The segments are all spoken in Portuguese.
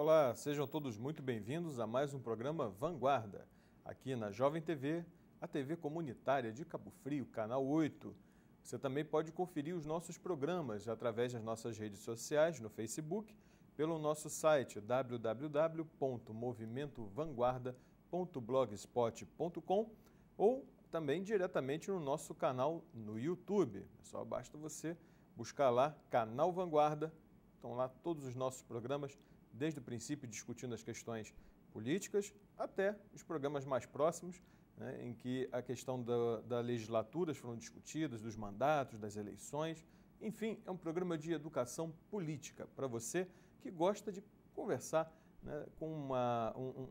Olá, sejam todos muito bem-vindos a mais um programa Vanguarda, aqui na Jovem TV, a TV comunitária de Cabo Frio, canal 8. Você também pode conferir os nossos programas através das nossas redes sociais, no Facebook, pelo nosso site www.movimentovanguarda.blogspot.com ou também diretamente no nosso canal no YouTube. Só basta você buscar lá, Canal Vanguarda. Estão lá todos os nossos programas, desde o princípio discutindo as questões políticas até os programas mais próximos, né, em que a questão da legislatura foram discutidas, dos mandatos, das eleições. Enfim, é um programa de educação política para você que gosta de conversar, né, com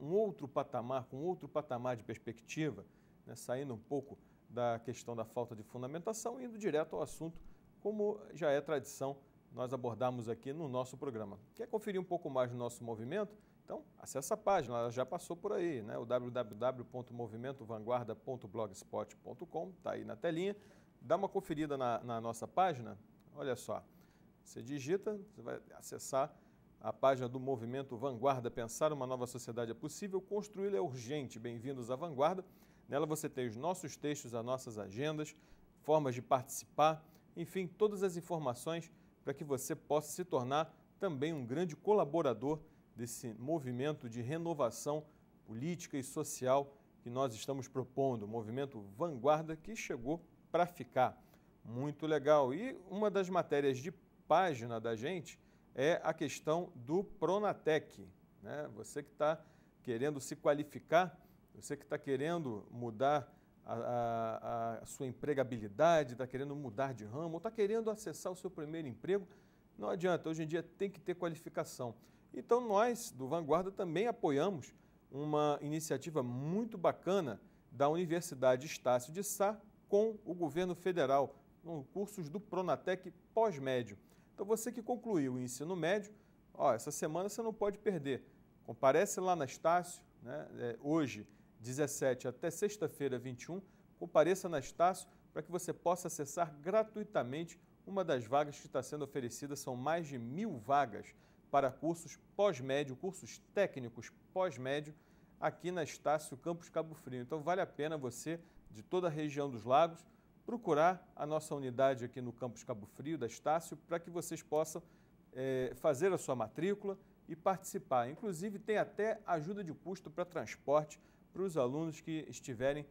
um outro patamar, com outro patamar de perspectiva, né, saindo um pouco da questão da falta de fundamentação e indo direto ao assunto, como já é tradição nós abordamos aqui no nosso programa. Quer conferir um pouco mais do nosso movimento? Então, acesse a página, ela já passou por aí, né? O www.movimentovanguarda.blogspot.com, está aí na telinha. Dá uma conferida na nossa página, olha só. Você digita, você vai acessar a página do Movimento Vanguarda. Pensar uma nova sociedade é possível, construí-la é urgente. Bem-vindos à Vanguarda. Nela você tem os nossos textos, as nossas agendas, formas de participar, enfim, todas as informações para que você possa se tornar também um grande colaborador desse movimento de renovação política e social que nós estamos propondo, o movimento Vanguarda, que chegou para ficar. Muito legal. E uma das matérias de página da gente é a questão do Pronatec, né? Você que está querendo se qualificar, você que está querendo mudar a sua empregabilidade, está querendo mudar de ramo, ou está querendo acessar o seu primeiro emprego, não adianta, hoje em dia tem que ter qualificação. Então nós, do Vanguarda, também apoiamos uma iniciativa muito bacana da Universidade Estácio de Sá com o governo federal, no cursos do Pronatec pós-médio. Então você que concluiu o ensino médio, essa semana você não pode perder. Comparece lá na Estácio, né, hoje, 17 até sexta-feira, 21, compareça na Estácio para que você possa acessar gratuitamente uma das vagas que está sendo oferecida. São mais de 1.000 vagas para cursos pós-médio, cursos técnicos pós-médio, aqui na Estácio Campus Cabo Frio. Então vale a pena você, de toda a região dos lagos, procurar a nossa unidade aqui no Campus Cabo Frio, da Estácio, para que vocês possam fazer a sua matrícula e participar. Inclusive tem até ajuda de custo para transporte para os alunos que estiverem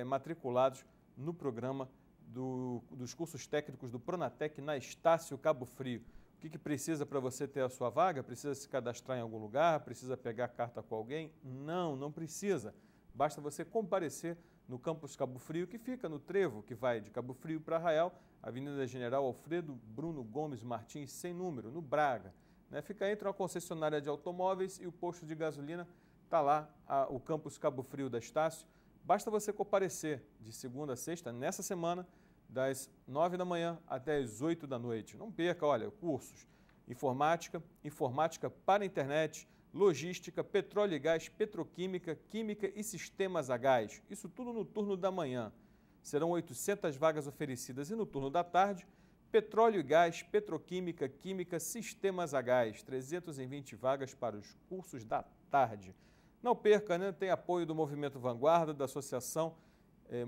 matriculados no programa dos cursos técnicos do Pronatec na Estácio Cabo Frio. O que precisa para você ter a sua vaga? Precisa se cadastrar em algum lugar? Precisa pegar carta com alguém? Não, não precisa. Basta você comparecer no Campus Cabo Frio, que fica no trevo que vai de Cabo Frio para Arraial, Avenida General Alfredo Bruno Gomes Martins, sem número, no Braga. Fica entre uma concessionária de automóveis e o posto de gasolina. Está lá o Campus Cabo Frio da Estácio. Basta você comparecer de segunda a sexta, nessa semana, das 9 da manhã até as 8 da noite. Não perca, olha, cursos: informática, informática para a internet, logística, petróleo e gás, petroquímica, química e sistemas a gás. Isso tudo no turno da manhã. Serão 800 vagas oferecidas. E no turno da tarde, petróleo e gás, petroquímica, química, sistemas a gás. 320 vagas para os cursos da tarde. Não perca, né? Tem apoio do Movimento Vanguarda, da Associação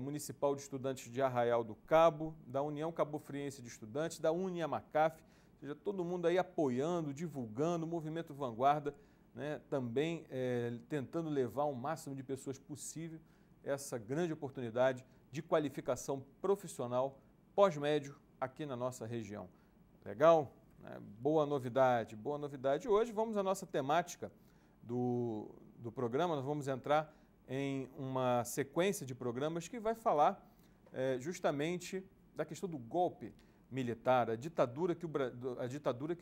Municipal de Estudantes de Arraial do Cabo, da União Cabo-Friense de Estudantes, da Uniamacaf, ou seja, todo mundo aí apoiando, divulgando o Movimento Vanguarda, né? Também tentando levar o máximo de pessoas possível essa grande oportunidade de qualificação profissional pós-médio aqui na nossa região. Legal? Boa novidade, boa novidade. Hoje vamos à nossa temática do programa. Nós vamos entrar em uma sequência de programas que vai falar justamente da questão do golpe militar, a ditadura que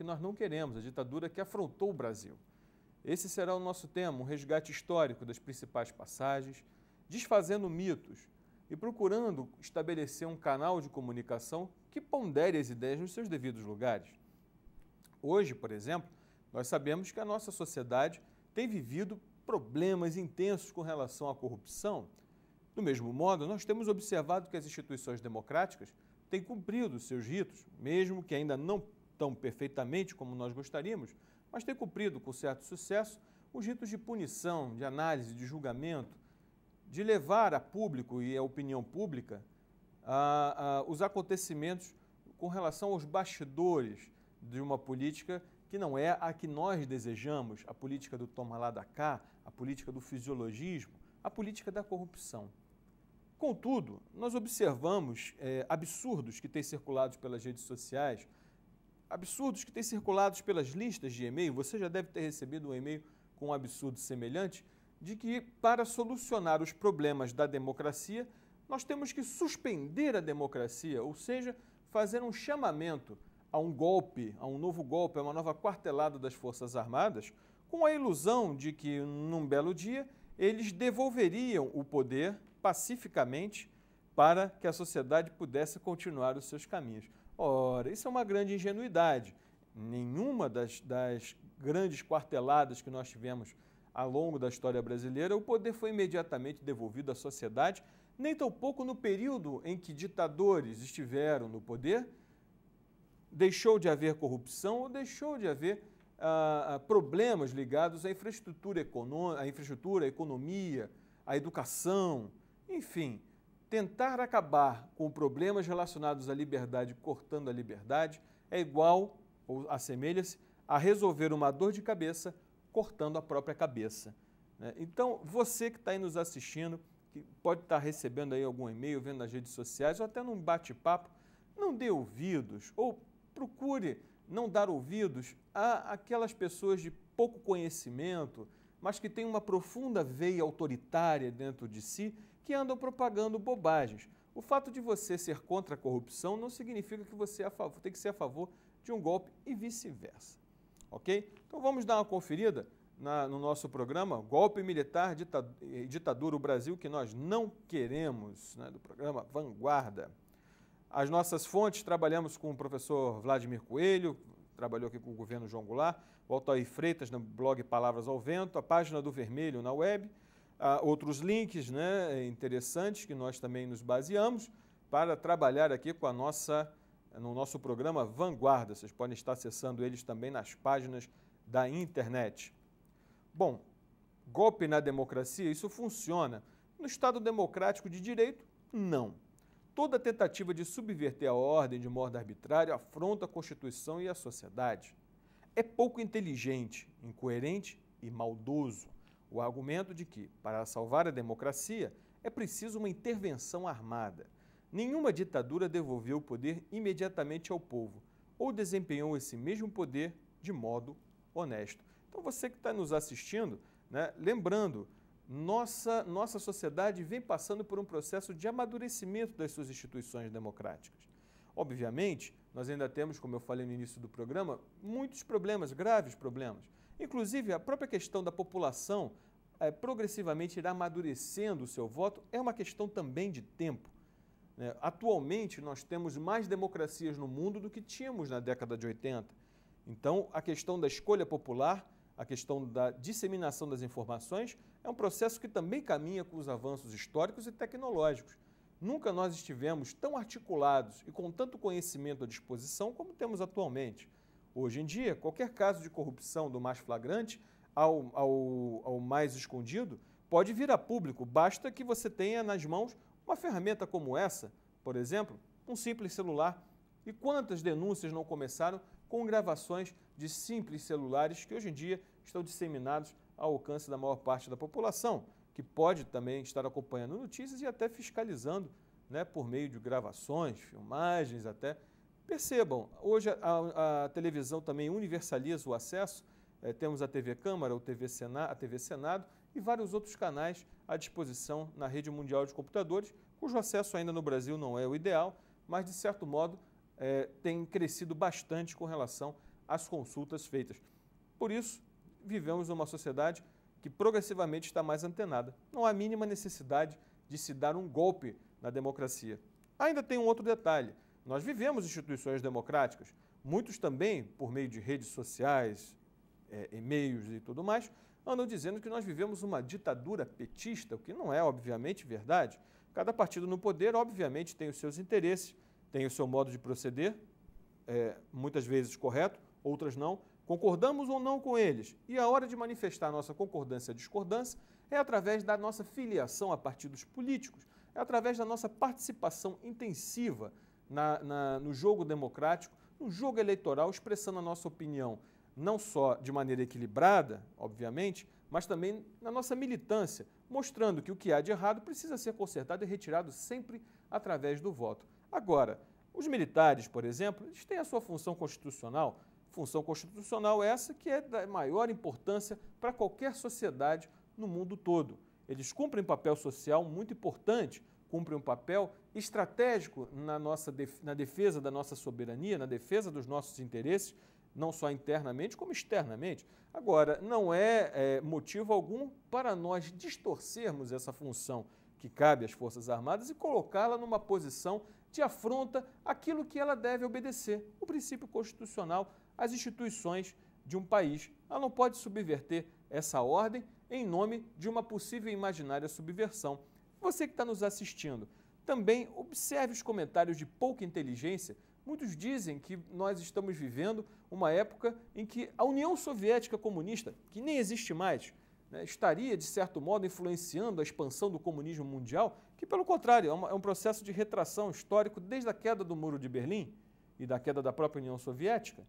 nós não queremos, a ditadura que afrontou o Brasil. Esse será o nosso tema, um resgate histórico das principais passagens, desfazendo mitos e procurando estabelecer um canal de comunicação que pondere as ideias nos seus devidos lugares. Hoje, por exemplo, nós sabemos que a nossa sociedade tem vivido problemas intensos com relação à corrupção. Do mesmo modo, nós temos observado que as instituições democráticas têm cumprido seus ritos, mesmo que ainda não tão perfeitamente como nós gostaríamos, mas tem cumprido com certo sucesso os ritos de punição, de análise, de julgamento, de levar a público e a opinião pública os acontecimentos com relação aos bastidores de uma política que não é a que nós desejamos, a política do toma lá da cá, a política do fisiologismo, a política da corrupção. Contudo, nós observamos absurdos que têm circulado pelas redes sociais, absurdos que têm circulado pelas listas de e-mail. Você já deve ter recebido um e-mail com um absurdo semelhante, de que para solucionar os problemas da democracia, nós temos que suspender a democracia, ou seja, fazer um chamamento a um golpe, a um novo golpe, a uma nova quartelada das Forças Armadas, com a ilusão de que, num belo dia, eles devolveriam o poder pacificamente para que a sociedade pudesse continuar os seus caminhos. Ora, isso é uma grande ingenuidade. Nenhuma das grandes quarteladas que nós tivemos ao longo da história brasileira, o poder foi imediatamente devolvido à sociedade, nem tampouco no período em que ditadores estiveram no poder, deixou de haver corrupção ou deixou de haver problemas ligados à infraestrutura, à economia, à educação, enfim, tentar acabar com problemas relacionados à liberdade, cortando a liberdade, é igual, ou assemelha-se, a resolver uma dor de cabeça cortando a própria cabeça. Então, você que está aí nos assistindo, que pode estar recebendo aí algum e-mail, vendo nas redes sociais, ou até num bate-papo, não dê ouvidos, ou procure não dar ouvidos a aquelas pessoas de pouco conhecimento, mas que têm uma profunda veia autoritária dentro de si, que andam propagando bobagens. O fato de você ser contra a corrupção não significa que você tem que ser a favor de um golpe e vice-versa. Ok? Então vamos dar uma conferida no nosso programa Golpe Militar, Ditadura, o Brasil que nós não queremos, do programa Vanguarda. As nossas fontes, trabalhamos com o professor Vladimir Coelho, trabalhou aqui com o governo João Goulart, o Altair Freitas no blog Palavras ao Vento, a página do Vermelho na web, outros links interessantes que nós também nos baseamos para trabalhar aqui com no nosso programa Vanguarda. Vocês podem estar acessando eles também nas páginas da internet. Bom, golpe na democracia, isso funciona. No Estado democrático de direito, não. Toda tentativa de subverter a ordem de modo arbitrário afronta a Constituição e a sociedade. É pouco inteligente, incoerente e maldoso o argumento de que, para salvar a democracia, é preciso uma intervenção armada. Nenhuma ditadura devolveu o poder imediatamente ao povo ou desempenhou esse mesmo poder de modo honesto. Então, você que está nos assistindo, lembrando, nossa sociedade vem passando por um processo de amadurecimento das suas instituições democráticas. Obviamente, nós ainda temos, como eu falei no início do programa, muitos problemas, graves problemas. Inclusive, a própria questão da população progressivamente irá amadurecendo o seu voto é uma questão também de tempo. Atualmente, nós temos mais democracias no mundo do que tínhamos na década de 80. Então, a questão da escolha popular, a questão da disseminação das informações, é um processo que também caminha com os avanços históricos e tecnológicos. Nunca nós estivemos tão articulados e com tanto conhecimento à disposição como temos atualmente. Hoje em dia, qualquer caso de corrupção, do mais flagrante ao mais escondido, pode vir a público. Basta que você tenha nas mãos uma ferramenta como essa, por exemplo, um simples celular. E quantas denúncias não começaram com gravações de simples celulares que hoje em dia estão disseminados ao alcance da maior parte da população, que pode também estar acompanhando notícias e até fiscalizando, por meio de gravações, filmagens até. Percebam, hoje a televisão também universaliza o acesso, temos a TV Câmara, a TV Senado e vários outros canais à disposição na rede mundial de computadores, cujo acesso ainda no Brasil não é o ideal, mas de certo modo tem crescido bastante com relação às consultas feitas. Por isso, vivemos uma sociedade que progressivamente está mais antenada. Não há a mínima necessidade de se dar um golpe na democracia. Ainda tem um outro detalhe. Nós vivemos instituições democráticas, muitos também, por meio de redes sociais, e-mails e tudo mais, andam dizendo que nós vivemos uma ditadura petista, o que não é, obviamente, verdade. Cada partido no poder, obviamente, tem os seus interesses, tem o seu modo de proceder, muitas vezes correto, outras não, concordamos ou não com eles. E a hora de manifestar a nossa concordância e discordância é através da nossa filiação a partidos políticos, é através da nossa participação intensiva no jogo democrático, no jogo eleitoral, expressando a nossa opinião, não só de maneira equilibrada, obviamente, mas também na nossa militância, mostrando que o que há de errado precisa ser consertado e retirado sempre através do voto. Agora, os militares, por exemplo, eles têm a sua função constitucional essa que é da maior importância para qualquer sociedade no mundo todo. Eles cumprem um papel social muito importante, cumprem um papel estratégico na defesa da nossa soberania, na defesa dos nossos interesses, não só internamente como externamente. Agora, não é motivo algum para nós distorcermos essa função que cabe às Forças Armadas e colocá-la numa posição de afronta àquilo que ela deve obedecer, o princípio constitucional, as instituições de um país. Ela não pode subverter essa ordem em nome de uma possível e imaginária subversão. Você que está nos assistindo, também observe os comentários de pouca inteligência. Muitos dizem que nós estamos vivendo uma época em que a União Soviética Comunista, que nem existe mais, estaria, de certo modo, influenciando a expansão do comunismo mundial, que, pelo contrário, é um processo de retração histórico desde a queda do Muro de Berlim e da queda da própria União Soviética.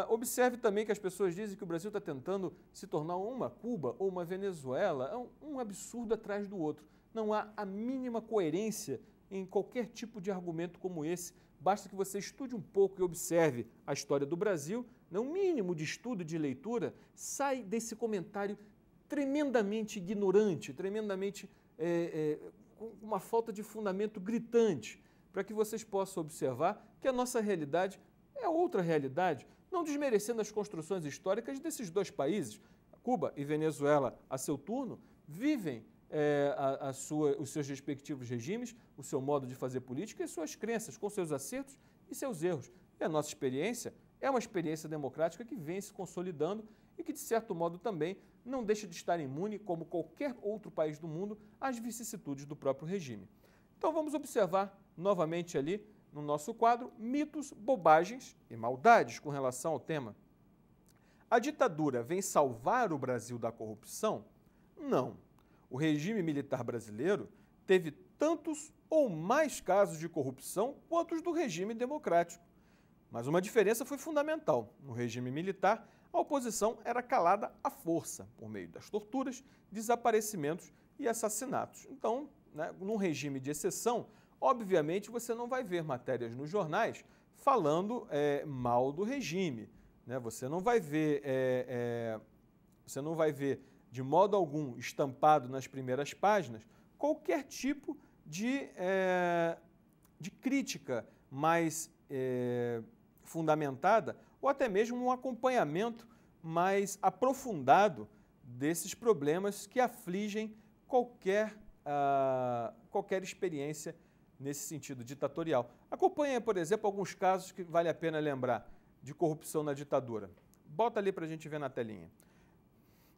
Observe também que as pessoas dizem que o Brasil está tentando se tornar uma Cuba ou uma Venezuela. É um absurdo atrás do outro. Não há a mínima coerência em qualquer tipo de argumento como esse. Basta que você estude um pouco e observe a história do Brasil, um mínimo de estudo e de leitura, sai desse comentário tremendamente ignorante, tremendamente com uma falta de fundamento gritante, para que vocês possam observar que a nossa realidade é outra realidade, não desmerecendo as construções históricas desses dois países. Cuba e Venezuela, a seu turno, vivem os seus respectivos regimes, o seu modo de fazer política e suas crenças, com seus acertos e seus erros. E a nossa experiência é uma experiência democrática que vem se consolidando e que, de certo modo, também não deixa de estar imune, como qualquer outro país do mundo, às vicissitudes do próprio regime. Então vamos observar novamente ali no nosso quadro mitos, bobagens e maldades com relação ao tema. A ditadura vem salvar o Brasil da corrupção? Não. O regime militar brasileiro teve tantos ou mais casos de corrupção quanto os do regime democrático. Mas uma diferença foi fundamental. No regime militar, a oposição era calada à força, por meio das torturas, desaparecimentos e assassinatos. Então, num regime de exceção, obviamente você não vai ver matérias nos jornais falando mal do regime. Você não vai ver de modo algum estampado nas primeiras páginas qualquer tipo de crítica mais fundamentada ou até mesmo um acompanhamento mais aprofundado desses problemas que afligem qualquer experiência nesse sentido ditatorial. Acompanhe, por exemplo, alguns casos que vale a pena lembrar de corrupção na ditadura. Bota ali para a gente ver na telinha.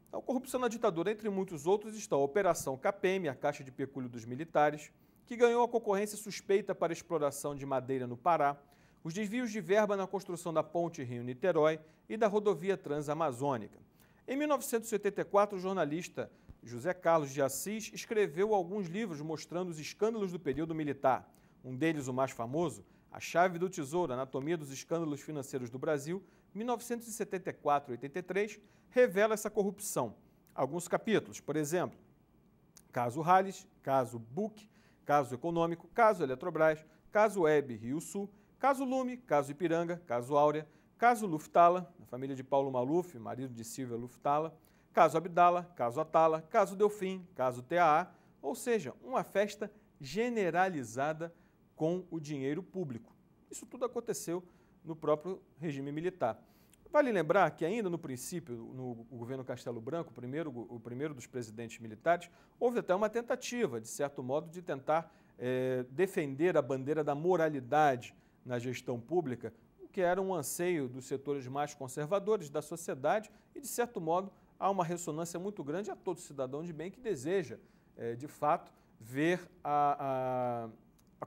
A corrupção na ditadura, entre muitos outros, está a Operação CAPEM, a Caixa de Pecúlio dos Militares, que ganhou a concorrência suspeita para exploração de madeira no Pará, os desvios de verba na construção da ponte Rio-Niterói e da rodovia transamazônica. Em 1984, o jornalista José Carlos de Assis escreveu alguns livros mostrando os escândalos do período militar. Um deles, o mais famoso, A Chave do Tesouro, Anatomia dos Escândalos Financeiros do Brasil, 1974-83, revela essa corrupção. Alguns capítulos, por exemplo, caso Rales, caso Buc, caso Econômico, caso Eletrobras, caso Web Rio Sul, caso Lume, caso Ipiranga, caso Áurea, caso Luftala, na família de Paulo Maluf, marido de Silvia Luftala, caso Abdala, caso Atala, caso Delfim, caso TAA, ou seja, uma festa generalizada com o dinheiro público. Isso tudo aconteceu no próprio regime militar. Vale lembrar que ainda no princípio, no governo Castelo Branco, o primeiro dos presidentes militares, houve até uma tentativa, de certo modo, de tentar defender a bandeira da moralidade na gestão pública, o que era um anseio dos setores mais conservadores da sociedade e, de certo modo, há uma ressonância muito grande a todo cidadão de bem que deseja, de fato, ver a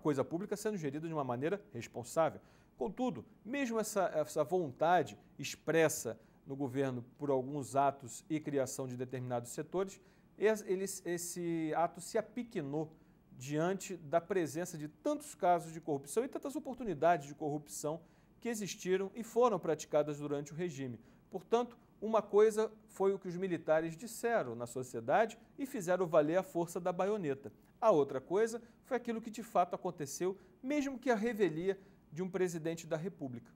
coisa pública sendo gerida de uma maneira responsável. Contudo, mesmo essa vontade expressa no governo por alguns atos e criação de determinados setores, esse ato se apequenou diante da presença de tantos casos de corrupção e tantas oportunidades de corrupção que existiram e foram praticadas durante o regime. Portanto, uma coisa foi o que os militares disseram na sociedade e fizeram valer a força da baioneta. A outra coisa foi aquilo que de fato aconteceu, mesmo que a revelia de um presidente da República.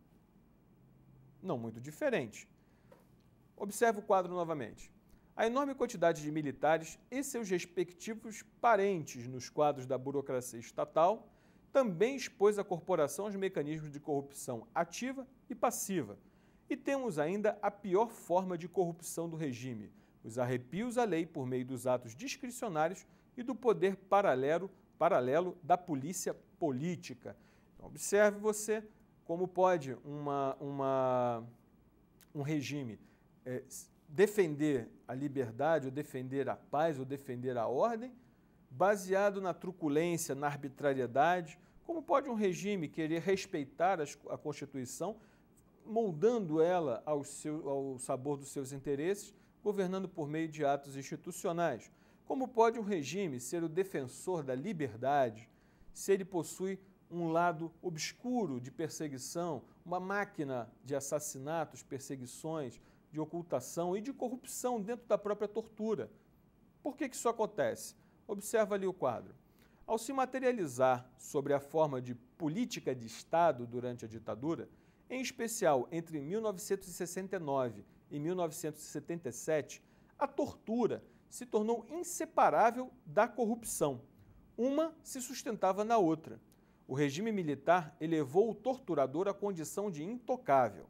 Não muito diferente. Observe o quadro novamente. A enorme quantidade de militares e seus respectivos parentes nos quadros da burocracia estatal também expôs a corporação aos mecanismos de corrupção ativa e passiva. E temos ainda a pior forma de corrupção do regime, os arrepios à lei por meio dos atos discricionários e do poder paralelo da polícia política. Então, observe você como pode um regime defender a liberdade, ou defender a paz, ou defender a ordem, baseado na truculência, na arbitrariedade. Como pode um regime querer respeitar a Constituição, moldando ela ao sabor dos seus interesses, governando por meio de atos institucionais? Como pode um regime ser o defensor da liberdade se ele possui um lado obscuro de perseguição, uma máquina de assassinatos, perseguições, de ocultação e de corrupção dentro da própria tortura? Por que isso acontece? Observa ali o quadro. Ao se materializar sobre a forma de política de Estado durante a ditadura, em especial entre 1969 e 1977, a tortura se tornou inseparável da corrupção. Uma se sustentava na outra. O regime militar elevou o torturador à condição de intocável.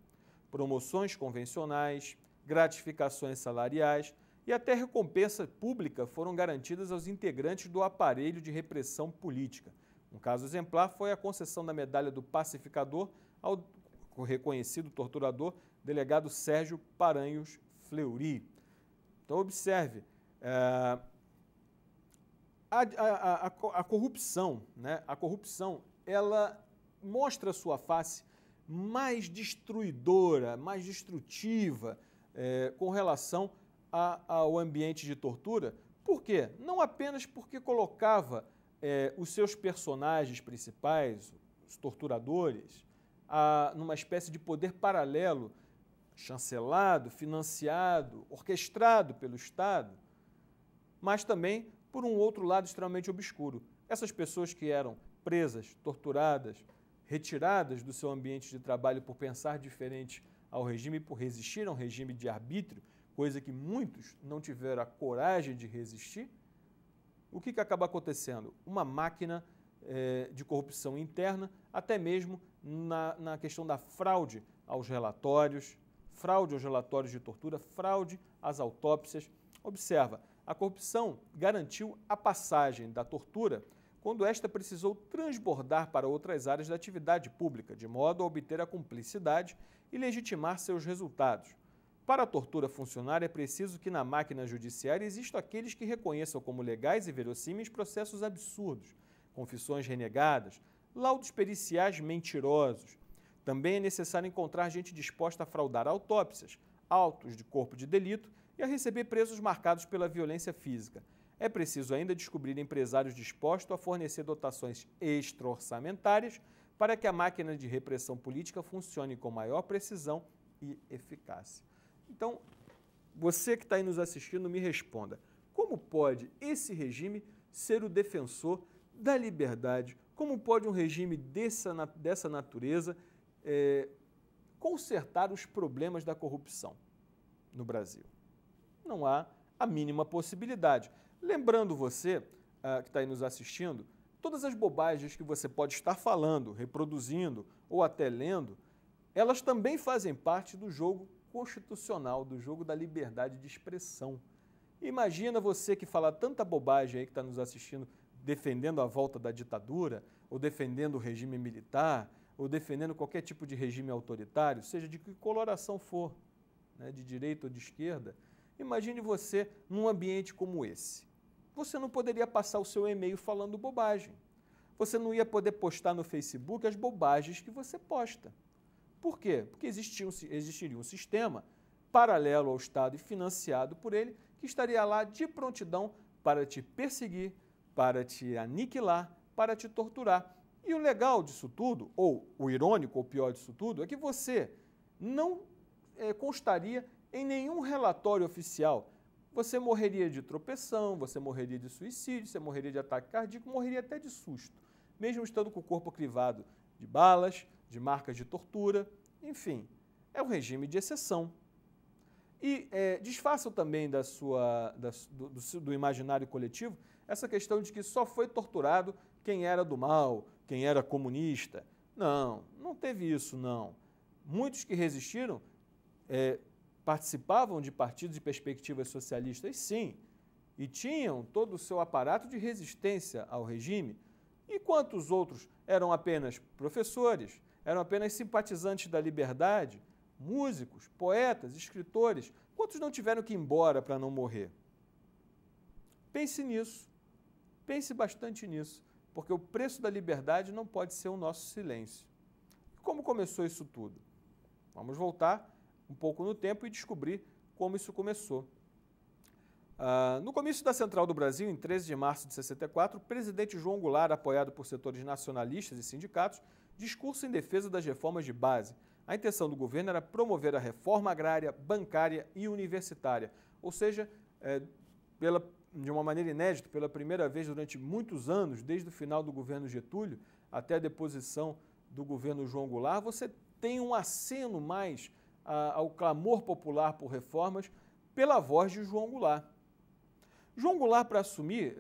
Promoções convencionais, gratificações salariais e até recompensa pública foram garantidas aos integrantes do aparelho de repressão política. Um caso exemplar foi a concessão da medalha do pacificador ao reconhecido torturador delegado Sérgio Paranhos Fleury. Então, observe, a corrupção, né? A corrupção, ela mostra sua face mais destruidora, mais destrutiva com relação ao ambiente de tortura. Por quê? Não apenas porque colocava os seus personagens principais, os torturadores, numa espécie de poder paralelo, chancelado, financiado, orquestrado pelo Estado, mas também por um outro lado extremamente obscuro. Essas pessoas que eram presas, torturadas, retiradas do seu ambiente de trabalho por pensar diferente ao regime, por resistir a um regime de arbítrio, coisa que muitos não tiveram a coragem de resistir, o que acaba acontecendo? Uma máquina de corrupção interna, até mesmo na questão da fraude aos relatórios de tortura, fraude às autópsias. Observa, a corrupção garantiu a passagem da tortura quando esta precisou transbordar para outras áreas da atividade pública, de modo a obter a cumplicidade e legitimar seus resultados. Para a tortura funcionar, é preciso que na máquina judiciária existam aqueles que reconheçam como legais e verossímeis processos absurdos, confissões renegadas, laudos periciais mentirosos. Também é necessário encontrar gente disposta a fraudar autópsias, autos de corpo de delito e a receber presos marcados pela violência física. É preciso ainda descobrir empresários dispostos a fornecer dotações extra-orçamentárias para que a máquina de repressão política funcione com maior precisão e eficácia. Então, você que está aí nos assistindo, me responda. Como pode esse regime ser o defensor da liberdade? Como pode um regime dessa natureza consertar os problemas da corrupção no Brasil? Não há a mínima possibilidade. Lembrando você que está aí nos assistindo, todas as bobagens que você pode estar falando, reproduzindo ou até lendo, elas também fazem parte do jogo constitucional, do jogo da liberdade de expressão. Imagina você que fala tanta bobagem aí que está nos assistindo, defendendo a volta da ditadura, ou defendendo o regime militar, ou defendendo qualquer tipo de regime autoritário, seja de que coloração for, né, de direita ou de esquerda. Imagine você num ambiente como esse. Você não poderia passar o seu e-mail falando bobagem. você não ia poder postar no Facebook as bobagens que você posta. Por quê? Porque existiria um sistema paralelo ao Estado e financiado por ele, que estaria lá de prontidão para te perseguir, para te aniquilar, para te torturar. E o legal disso tudo, ou o irônico ou pior disso tudo, é que você não constaria em nenhum relatório oficial. Você morreria de tropeção, você morreria de suicídio, você morreria de ataque cardíaco, morreria até de susto, mesmo estando com o corpo crivado de balas, de marcas de tortura, enfim, é um regime de exceção. E disfarçam também do imaginário coletivo essa questão de que só foi torturado quem era do mal, quem era comunista. Não, não teve isso, não. Muitos que resistiram participavam de partidos de perspectivas socialistas, sim, e tinham todo o seu aparato de resistência ao regime. E quantos outros eram apenas professores, eram apenas simpatizantes da liberdade, músicos, poetas, escritores? Quantos não tiveram que ir embora para não morrer? Pense nisso, pense bastante nisso, porque o preço da liberdade não pode ser o nosso silêncio. Como começou isso tudo? Vamos voltar um pouco no tempo e descobrir como isso começou. No comício da Central do Brasil, em 13 de março de 64, o presidente João Goulart, apoiado por setores nacionalistas e sindicatos, discurso em defesa das reformas de base. A intenção do governo era promover a reforma agrária, bancária e universitária, ou seja, de uma maneira inédita, pela primeira vez durante muitos anos, desde o final do governo Getúlio até a deposição do governo João Goulart, você tem um aceno mais ao clamor popular por reformas pela voz de João Goulart. João Goulart, para assumir,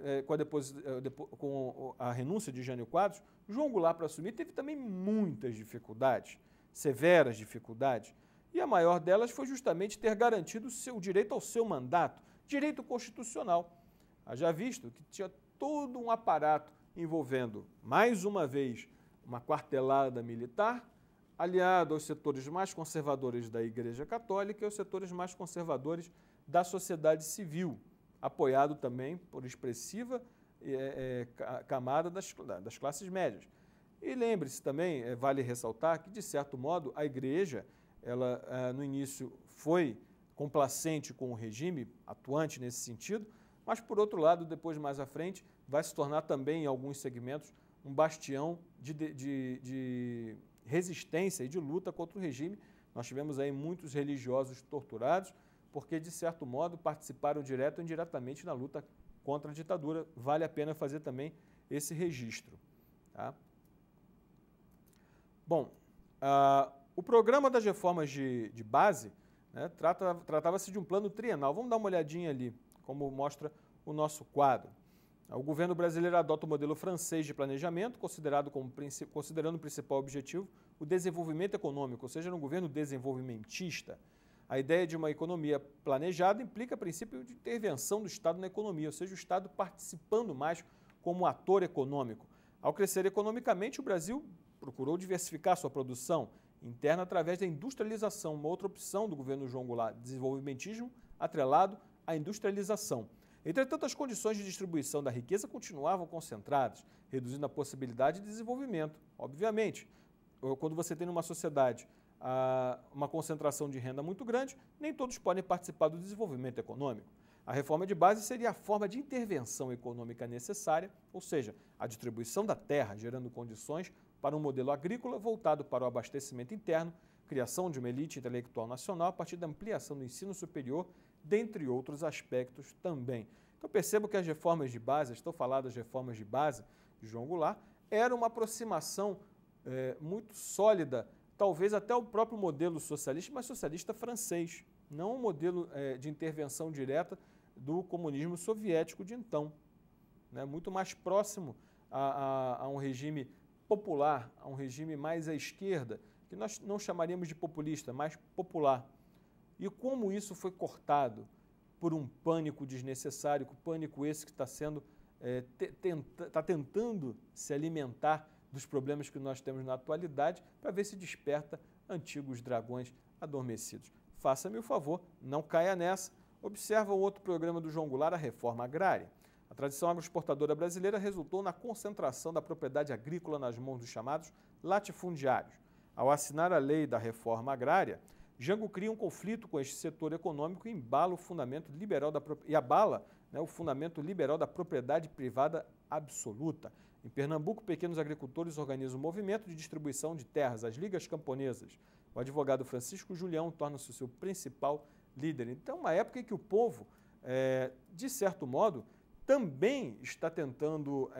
com a renúncia de Jânio Quadros, João Goulart, para assumir, teve também muitas dificuldades, severas dificuldades, e a maior delas foi justamente ter garantido o direito ao seu mandato, direito constitucional. Haja visto que tinha todo um aparato envolvendo, mais uma vez, uma quartelada militar, aliado aos setores mais conservadores da Igreja Católica e aos setores mais conservadores da sociedade civil, apoiado também por expressiva camada das classes médias. E lembre-se também, vale ressaltar que, de certo modo, a Igreja, ela no início foi complacente com o regime, atuante nesse sentido, mas, por outro lado, depois, mais à frente, vai se tornar também, em alguns segmentos, um bastião de resistência e de luta contra o regime. Nós tivemos aí muitos religiosos torturados, porque, de certo modo, participaram direto ou indiretamente na luta contra a ditadura. Vale a pena fazer também esse registro. Tá? Bom, o programa das reformas de base, né, tratava-se de um plano trienal. Vamos dar uma olhadinha ali, como mostra o nosso quadro. O governo brasileiro adota o modelo francês de planejamento, considerando o principal objetivo o desenvolvimento econômico, ou seja, era um governo desenvolvimentista. A ideia de uma economia planejada implica o princípio de intervenção do Estado na economia, ou seja, o Estado participando mais como ator econômico. Ao crescer economicamente, o Brasil procurou diversificar sua produção interna através da industrialização, uma outra opção do governo João Goulart, desenvolvimentismo atrelado à industrialização. Entretanto, as condições de distribuição da riqueza continuavam concentradas, reduzindo a possibilidade de desenvolvimento. Obviamente, quando você tem numa sociedade uma concentração de renda muito grande, nem todos podem participar do desenvolvimento econômico. A reforma de base seria a forma de intervenção econômica necessária, ou seja, a distribuição da terra, gerando condições para um modelo agrícola voltado para o abastecimento interno, criação de uma elite intelectual nacional a partir da ampliação do ensino superior, dentre outros aspectos também. Então percebo que as reformas de base, estou falando das reformas de base de João Goulart, era uma aproximação muito sólida, talvez até o próprio modelo socialista, mas socialista francês, não um modelo de intervenção direta do comunismo soviético de então, né? Muito mais próximo a um regime popular, a um regime mais à esquerda, que nós não chamaríamos de populista, mas popular. E como isso foi cortado por um pânico desnecessário, pânico esse que está tentando se alimentar dos problemas que nós temos na atualidade, para ver se desperta antigos dragões adormecidos. Faça-me o favor, não caia nessa. Observa o outro programa do João Goulart, a reforma agrária. A tradição agroexportadora brasileira resultou na concentração da propriedade agrícola nas mãos dos chamados latifundiários. Ao assinar a lei da reforma agrária, Jango cria um conflito com este setor econômico e embala o fundamento liberal abala, o fundamento liberal da propriedade privada absoluta. Em Pernambuco, pequenos agricultores organizam um movimento de distribuição de terras, as ligas camponesas. O advogado Francisco Julião torna-se o seu principal líder. Então, uma época em que o povo, de certo modo, também está tentando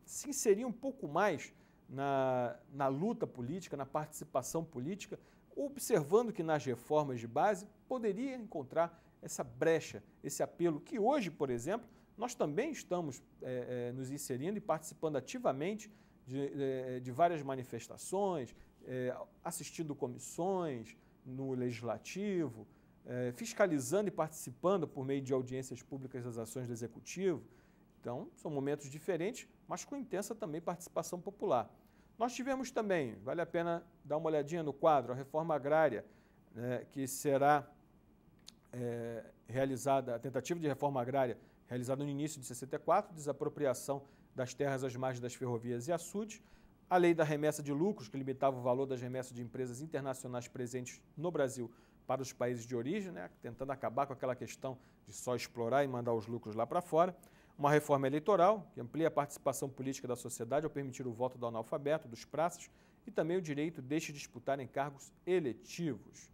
se inserir um pouco mais na luta política, na participação política, observando que nas reformas de base poderia encontrar essa brecha, esse apelo, que hoje, por exemplo, nós também estamos nos inserindo e participando ativamente de várias manifestações, assistindo comissões no Legislativo, fiscalizando e participando por meio de audiências públicas das ações do Executivo. Então, são momentos diferentes, mas com intensa também participação popular. Nós tivemos também, vale a pena dar uma olhadinha no quadro, a reforma agrária, que será realizada, a tentativa de reforma agrária realizada no início de 64, desapropriação das terras às margens das ferrovias e açudes, a lei da remessa de lucros, que limitava o valor das remessas de empresas internacionais presentes no Brasil para os países de origem, tentando acabar com aquela questão de só explorar e mandar os lucros lá para fora. Uma reforma eleitoral, que amplia a participação política da sociedade ao permitir o voto do analfabeto, dos praças, e também o direito de disputarem cargos eletivos.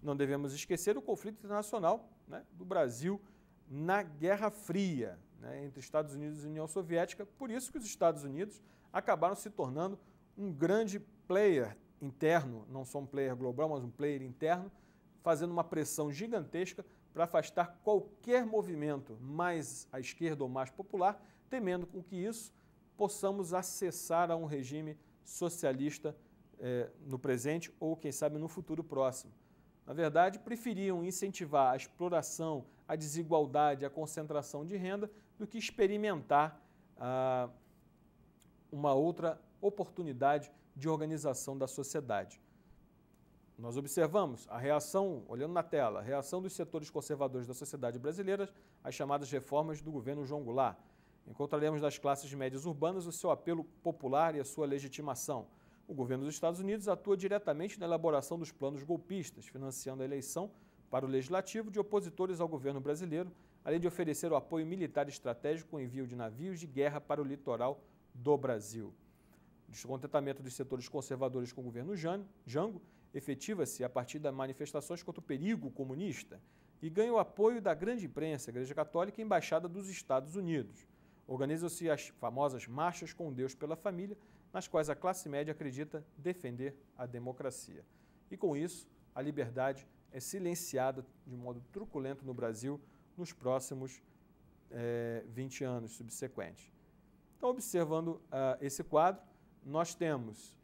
Não devemos esquecer o conflito internacional do Brasil na Guerra Fria, entre Estados Unidos e União Soviética. Por isso que os Estados Unidos acabaram se tornando um grande player interno, não só um player global, mas um player interno, fazendo uma pressão gigantesca para afastar qualquer movimento mais à esquerda ou mais popular, temendo com que isso possamos acessar a um regime socialista no presente ou, quem sabe, no futuro próximo. Na verdade, preferiam incentivar a exploração, a desigualdade, a concentração de renda, do que experimentar uma outra oportunidade de organização da sociedade. Nós observamos a reação, olhando na tela, a reação dos setores conservadores da sociedade brasileira às chamadas reformas do governo João Goulart. Encontraremos das classes médias urbanas o seu apelo popular e a sua legitimação. O governo dos Estados Unidos atua diretamente na elaboração dos planos golpistas, financiando a eleição para o legislativo de opositores ao governo brasileiro, além de oferecer o apoio militar estratégico com envio de navios de guerra para o litoral do Brasil. O descontentamento dos setores conservadores com o governo Jango efetiva-se a partir das manifestações contra o perigo comunista e ganha o apoio da grande imprensa, a Igreja Católica e a Embaixada dos Estados Unidos. Organizam-se as famosas marchas com Deus pela família, nas quais a classe média acredita defender a democracia. E com isso, a liberdade é silenciada de modo truculento no Brasil nos próximos 20 anos subsequentes. Então, observando esse quadro, nós temos,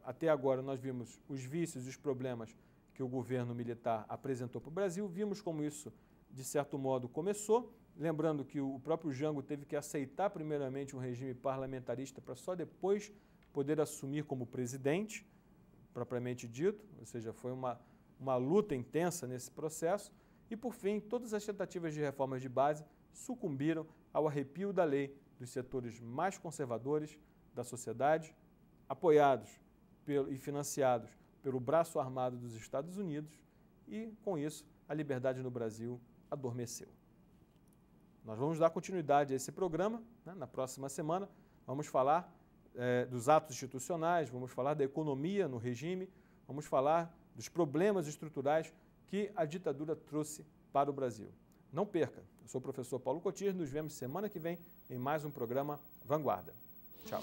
até agora, nós vimos os vícios e os problemas que o governo militar apresentou para o Brasil, vimos como isso, de certo modo, começou, lembrando que o próprio Jango teve que aceitar primeiramente um regime parlamentarista para só depois poder assumir como presidente, propriamente dito, ou seja, foi uma luta intensa nesse processo, e por fim, todas as tentativas de reformas de base sucumbiram ao arrepio da lei dos setores mais conservadores da sociedade, apoiados e financiados pelo braço armado dos Estados Unidos, e com isso a liberdade no Brasil adormeceu. Nós vamos dar continuidade a esse programa, na próxima semana. Vamos falar dos atos institucionais, vamos falar da economia no regime, vamos falar dos problemas estruturais que a ditadura trouxe para o Brasil. Não perca, eu sou o professor Paulo Cotir, nos vemos semana que vem em mais um programa Vanguarda. Tchau.